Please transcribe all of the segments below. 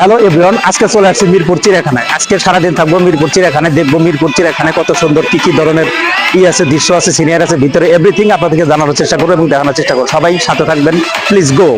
Hello everyone, আজকে চলে আসছি মিরপুর চিড়িয়াখানায়। আজকে সারাদিন থাকবো মিরপুর চিড়িয়াখানায়, দেখবো মিরপুর চিড়িয়াখানায় কত সুন্দর কি কি ধরনের আছে, দৃশ্য আছে, সিনিয়র আছে, ভিতরে এভরিথিং আপনাদেরকে জানানোর চেষ্টা করবো এবং দেখানোর চেষ্টা করবো। সবাই সাথে থাকবেন, প্লিজ গো।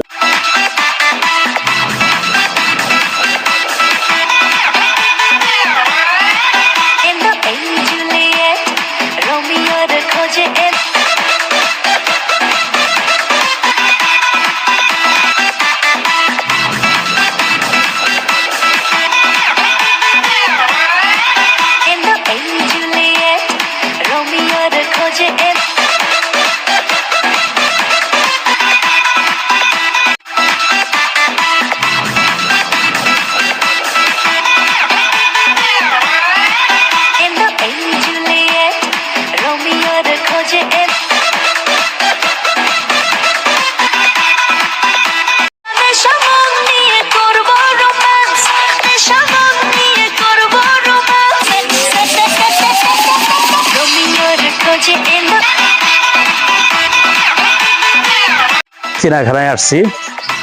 চিড়িয়াখানায় আসছি,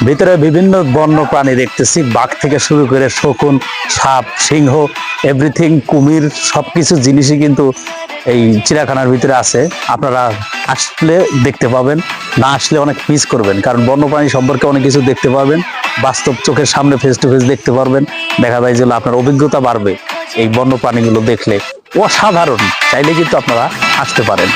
ভিতরে বিভিন্ন বন্য প্রাণী দেখতেছি, বাঘ থেকে শুরু করে শকুন, সাপ, সিংহ, এভরিথিং, কুমির, সবকিছু জিনিসই কিন্তু এই চিড়িয়াখানার ভিতরে আছে। আপনারা আসলে দেখতে পাবেন, না আসলে অনেক মিস করবেন, কারণ বন্যপ্রাণী সম্পর্কে অনেক কিছু দেখতে পাবেন, বাস্তব চোখের সামনে ফেস টু ফেস দেখতে পারবেন। দেখা যায় যে আপনার অভিজ্ঞতা বাড়বে এই বন্যপ্রাণীগুলো দেখলে, অসাধারণ। চাইলে কিন্তু আপনারা আসতে পারেন।